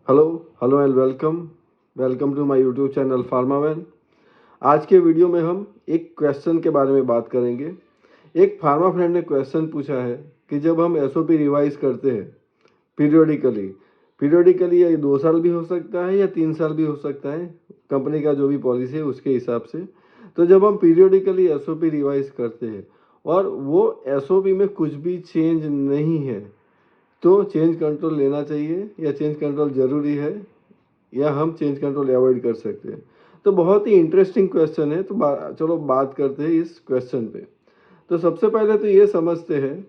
Hello and welcome to my YouTube channel Pharmaven. आज के video में हम एक क्वेश्चन के बारे में बात करेंगे। एक फार्मा फ्रेंड ने क्वेश्चन पूछा है कि जब हम एसओपी रिवाइज करते हैं पीरियोडिकली ये 2 साल भी हो सकता है या 3 साल भी हो सकता है, कंपनी का जो भी पॉलिसी है उसके हिसाब से। तो जब हम पीरियोडिकली एसओपी रिवाइज करते हैं और वो एसओपी में कुछ भी चेंज नहीं है तो चेंज कंट्रोल लेना चाहिए या चेंज कंट्रोल ज़रूरी है या हम चेंज कंट्रोल अवॉइड कर सकते हैं। तो बहुत ही इंटरेस्टिंग क्वेश्चन है। तो चलो बात करते हैं इस क्वेश्चन पे। तो सबसे पहले तो ये समझते हैं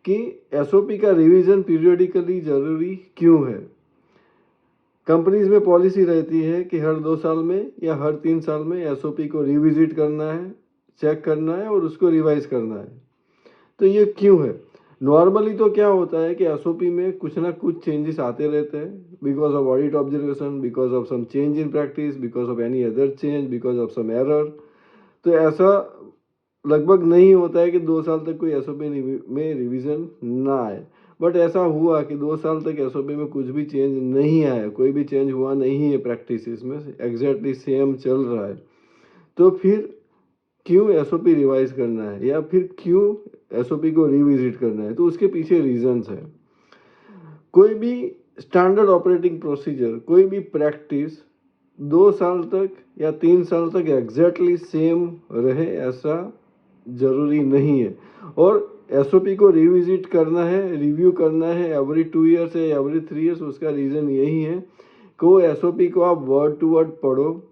कि एसओपी का रिवीजन पीरियोडिकली ज़रूरी क्यों है। कंपनीज में पॉलिसी रहती है कि हर 2 साल में या हर 3 साल में एसओपी को रिविजिट करना है, चेक करना है और उसको रिवाइज करना है। तो ये क्यों है? नॉर्मली तो क्या होता है कि एसओपी में कुछ ना कुछ चेंजेस आते रहते हैं because of audit observation, because of some change in practice, because of any other change, because of some error. तो ऐसा लगभग नहीं होता है कि 2 साल तक कोई एसओपी में रिवीजन ना आए। बट ऐसा हुआ कि 2 साल तक एसओपी में कुछ भी चेंज नहीं आया, कोई भी चेंज हुआ नहीं है, प्रैक्टिस में एग्जैक्टली सेम चल रहा है। तो फिर क्यों एसओपी रिवाइज करना है या फिर क्यों एसओपी को रिविजिट करना है? तो उसके पीछे रीजंस है। कोई भी स्टैंडर्ड ऑपरेटिंग प्रोसीजर, कोई भी प्रैक्टिस 2 साल तक या 3 साल तक एग्जैक्टली सेम रहे ऐसा जरूरी नहीं है। और एसओपी को रिविजिट करना है, रिव्यू करना है एवरी 2 ईयर्स या एवरी 3 ईयर्स। उसका रीज़न यही है कि वो एसओपी को आप वर्ड टू वर्ड पढ़ो,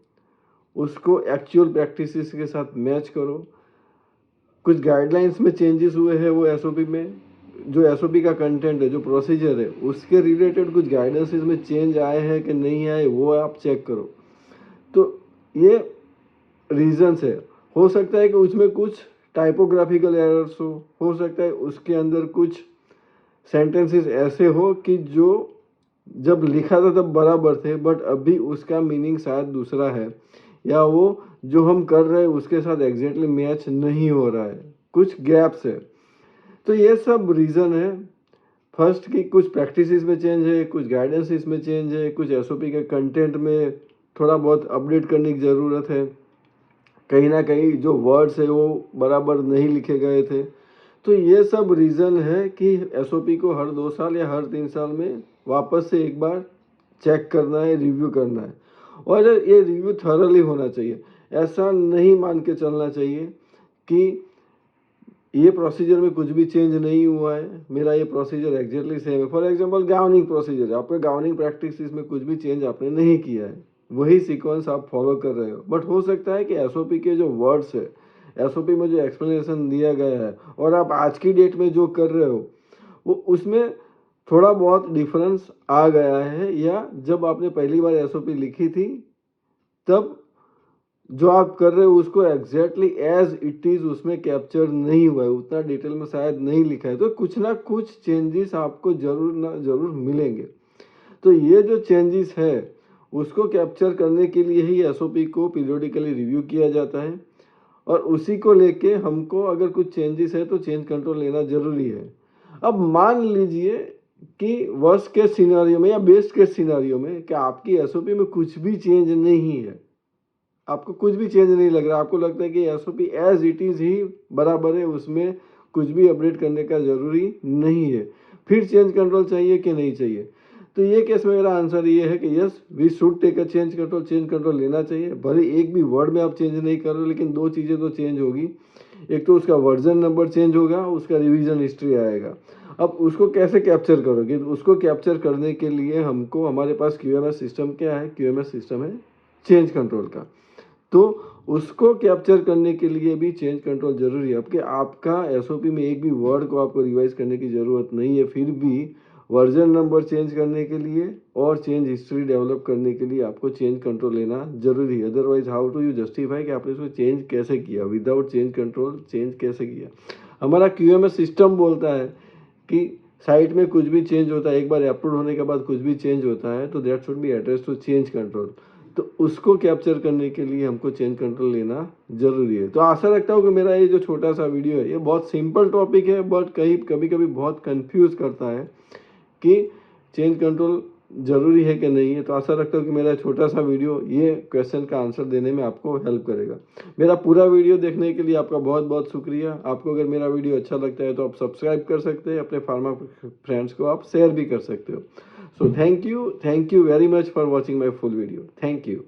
उसको एक्चुअल प्रैक्टिसेस के साथ मैच करो। कुछ गाइडलाइंस में चेंजेस हुए हैं, वो एसओपी में जो एसओपी का कंटेंट है, जो प्रोसीजर है, उसके रिलेटेड कुछ गाइडेंसेस में चेंज आए हैं कि नहीं आए, वो आप चेक करो। तो ये रीजंस है। हो सकता है कि उसमें कुछ टाइपोग्राफिकल एरर्स हो सकता है उसके अंदर कुछ सेंटेंसेस ऐसे हो कि जो जब लिखा था तब बराबर थे बट अभी उसका मीनिंग शायद दूसरा है, या वो जो हम कर रहे हैं उसके साथ एग्जैक्टली मैच नहीं हो रहा है, कुछ गैप्स है। तो ये सब रीज़न है। फर्स्ट कि कुछ प्रैक्टिसेस में चेंज है, कुछ गाइडेंस इसमें चेंज है, कुछ एसओपी के कंटेंट में थोड़ा बहुत अपडेट करने की ज़रूरत है, कहीं ना कहीं जो वर्ड्स है वो बराबर नहीं लिखे गए थे। तो ये सब रीज़न है कि एसओपी को हर 2 साल या हर 3 साल में वापस से एक बार चेक करना है, रिव्यू करना है। और ये रिव्यू थॉरली होना चाहिए। ऐसा नहीं मान के चलना चाहिए कि ये प्रोसीजर में कुछ भी चेंज नहीं हुआ है, मेरा ये प्रोसीजर एग्जैक्टली सेम है। फॉर एग्जांपल गाउनिंग प्रोसीजर, आपका गाउनिंग प्रैक्टिस में कुछ भी चेंज आपने नहीं किया है, वही सीक्वेंस आप फॉलो कर रहे हो। बट हो सकता है कि एसओपी के जो वर्ड्स है, एसओपी में जो एक्सप्लेनेशन दिया गया है और आप आज की डेट में जो कर रहे हो वो उसमें थोड़ा बहुत डिफरेंस आ गया है, या जब आपने पहली बार एसओपी लिखी थी तब जो आप कर रहे हो उसको एग्जैक्टली एज इट इज उसमें कैप्चर नहीं हुआ है, उतना डिटेल में शायद नहीं लिखा है। तो कुछ ना कुछ चेंजेस आपको जरूर ना जरूर मिलेंगे। तो ये जो चेंजेस है उसको कैप्चर करने के लिए ही एसओपी को पीरियोडिकली रिव्यू किया जाता है और उसी को लेके हमको अगर कुछ चेंजेस है तो चेंज कंट्रोल लेना जरूरी है। अब मान लीजिए कि वर्स्ट केस सिनेरियो में या बेस्ट केस सिनेरियो में कि आपकी एसओपी में कुछ भी चेंज नहीं है, आपको कुछ भी चेंज नहीं लग रहा, आपको लगता है कि एसओपी एज इट इज़ ही बराबर है, उसमें कुछ भी अपडेट करने का ज़रूरी नहीं है, फिर चेंज कंट्रोल चाहिए कि नहीं चाहिए? तो ये केस में मेरा आंसर ये है कि yes, we should take a change control लेना चाहिए। भले एक भी वर्ड में आप चेंज नहीं कर रहे लेकिन 2 चीज़ें तो चेंज होगी। एक तो उसका वर्जन नंबर चेंज होगा, उसका रिवीजन हिस्ट्री आएगा। अब उसको कैसे कैप्चर करोगे? उसको कैप्चर करने के लिए हमको, हमारे पास क्यूएमएस सिस्टम क्या है? क्यूएमएस सिस्टम है चेंज कंट्रोल का। तो उसको कैप्चर करने के लिए भी चेंज कंट्रोल जरूरी है। आपके आपका एसओपी में एक भी वर्ड को आपको रिवाइज करने की ज़रूरत नहीं है, फिर भी वर्जन नंबर चेंज करने के लिए और चेंज हिस्ट्री डेवलप करने के लिए आपको चेंज कंट्रोल लेना जरूरी है। Otherwise how to you justify कि आपने इसको चेंज कैसे किया? विदाउट चेंज कंट्रोल चेंज कैसे किया? हमारा क्यूएमएस सिस्टम बोलता है कि साइट में कुछ भी चेंज होता है, एक बार अप्रूव होने के बाद कुछ भी चेंज होता है तो that should be address to change control. तो उसको कैप्चर करने के लिए हमको चेंज कंट्रोल लेना जरूरी है। तो आशा रखता हूँ कि मेरा ये जो छोटा सा वीडियो है ये बहुत सिंपल टॉपिक है बट कभी कभी बहुत कंफ्यूज करता है कि चेंज कंट्रोल ज़रूरी है कि नहीं है। तो आशा रखता हूँ कि मेरा छोटा सा वीडियो ये क्वेश्चन का आंसर देने में आपको हेल्प करेगा। मेरा पूरा वीडियो देखने के लिए आपका बहुत बहुत शुक्रिया। आपको अगर मेरा वीडियो अच्छा लगता है तो आप सब्सक्राइब कर सकते हैं, अपने फार्मा फ्रेंड्स को आप शेयर भी कर सकते हो। So thank you very much for watching my full video. Thank you.